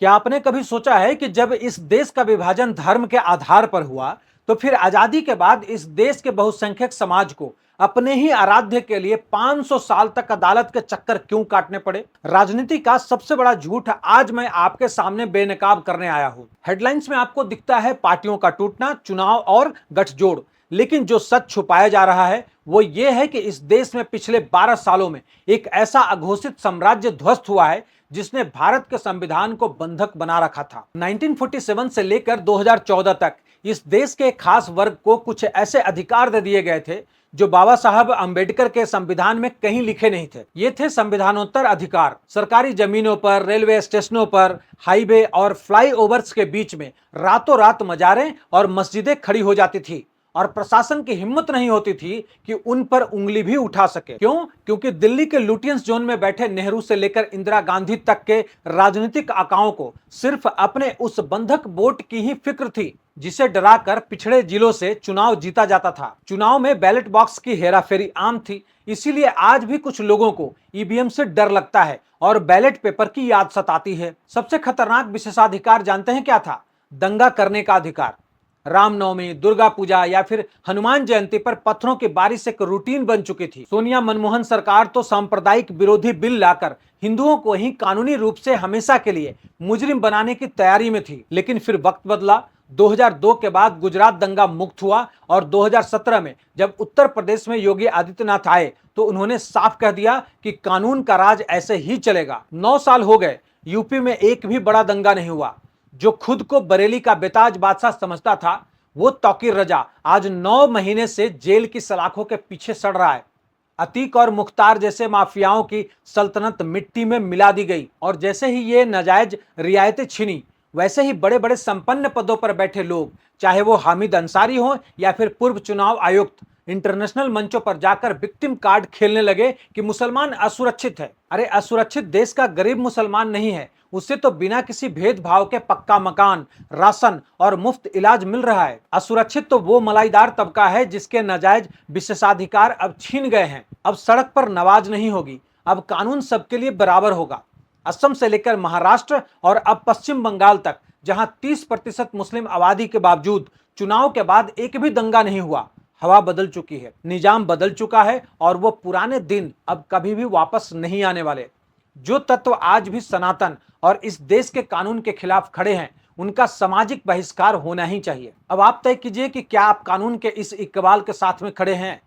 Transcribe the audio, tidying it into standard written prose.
क्या आपने कभी सोचा है कि जब इस देश का विभाजन धर्म के आधार पर हुआ, तो फिर आजादी के बाद इस देश के बहुसंख्यक समाज को अपने ही आराध्य के लिए 500 साल तक अदालत के चक्कर क्यों काटने पड़े? राजनीति का सबसे बड़ा झूठ आज मैं आपके सामने बेनकाब करने आया हूं। हेडलाइंस में आपको दिखता है पार्टियों का टूटना, चुनाव और गठजोड़, लेकिन जो सच छुपाया जा रहा है वो ये है कि इस देश में पिछले 12 सालों में एक ऐसा अघोषित साम्राज्य ध्वस्त हुआ है जिसने भारत के संविधान को बंधक बना रखा था। 1947 से लेकर 2014 तक इस देश के खास वर्ग को कुछ ऐसे अधिकार दे दिए गए थे जो बाबा साहब अंबेडकर के संविधान में कहीं लिखे नहीं थे। ये थे संविधानोत्तर अधिकार। सरकारी जमीनों पर, रेलवे स्टेशनों पर, हाईवे और फ्लाईओवर्स के बीच में रातों रात मजारें और मस्जिदें खड़ी हो जाती थी और प्रशासन की हिम्मत नहीं होती थी कि उन पर उंगली भी उठा सके। क्यों? क्योंकि दिल्ली के लुटियंस जोन में बैठे नेहरू से लेकर इंदिरा गांधी तक के राजनीतिक आकाओं को सिर्फ अपने उस बंधक वोट की ही फिक्र थी जिसे डराकर पिछड़े जिलों से चुनाव जीता जाता था। चुनाव में बैलेट बॉक्स की हेराफेरी आम थी, इसीलिए आज भी कुछ लोगों को ईवीएम से डर लगता है और बैलेट पेपर की याद सताती है। सबसे खतरनाक विशेषाधिकार जानते हैं क्या था? दंगा करने का अधिकार। रामनवमी, दुर्गा पूजा या फिर हनुमान जयंती पर पत्थरों की बारिश एक रूटीन बन चुकी थी। सोनिया मनमोहन सरकार तो सांप्रदायिक विरोधी बिल लाकर हिंदुओं को ही कानूनी रूप से हमेशा के लिए मुजरिम बनाने की तैयारी में थी। लेकिन फिर वक्त बदला। 2002 के बाद गुजरात दंगा मुक्त हुआ और 2017 में जब उत्तर प्रदेश में योगी आदित्यनाथ आए तो उन्होंने साफ कह दिया कि कानून का राज ऐसे ही चलेगा। 9 साल हो गए, यूपी में एक भी बड़ा दंगा नहीं हुआ। जो खुद को बरेली का बेताज बादशाह समझता था, वो तौकीर रजा आज 9 महीने से जेल की सलाखों के पीछे सड़ रहा है। अतीक और मुख्तार जैसे माफियाओं की सल्तनत मिट्टी में मिला दी गई और जैसे ही ये नाजायज रियायतें छिनी, वैसे ही बड़े बड़े संपन्न पदों पर बैठे लोग, चाहे वो हामिद अंसारी हो या फिर पूर्व चुनाव आयुक्त, इंटरनेशनल मंचों पर जाकर विक्टिम कार्ड खेलने लगे कि मुसलमान असुरक्षित है। अरे असुरक्षित देश का गरीब मुसलमान नहीं है, उसे तो बिना किसी भेदभाव के पक्का मकान, राशन और मुफ्त इलाज मिल रहा है। असुरक्षित तो वो मलाईदार तबका है जिसके नाजायज विशेषाधिकार अब छीन गए हैं। अब सड़क पर नमाज नहीं होगी, अब कानून सबके लिए बराबर होगा। असम से लेकर महाराष्ट्र और अब पश्चिम बंगाल तक, जहां 30% मुस्लिम आबादी के बावजूद चुनाव के बाद एक भी दंगा नहीं हुआ। हवा बदल चुकी है, निजाम बदल चुका है और वो पुराने दिन अब कभी भी वापस नहीं आने वाले। जो तत्व आज भी सनातन और इस देश के कानून के खिलाफ खड़े हैं, उनका सामाजिक बहिष्कार होना ही चाहिए। अब आप तय कीजिए कि क्या आप कानून के इस इकबाल के साथ में खड़े हैं।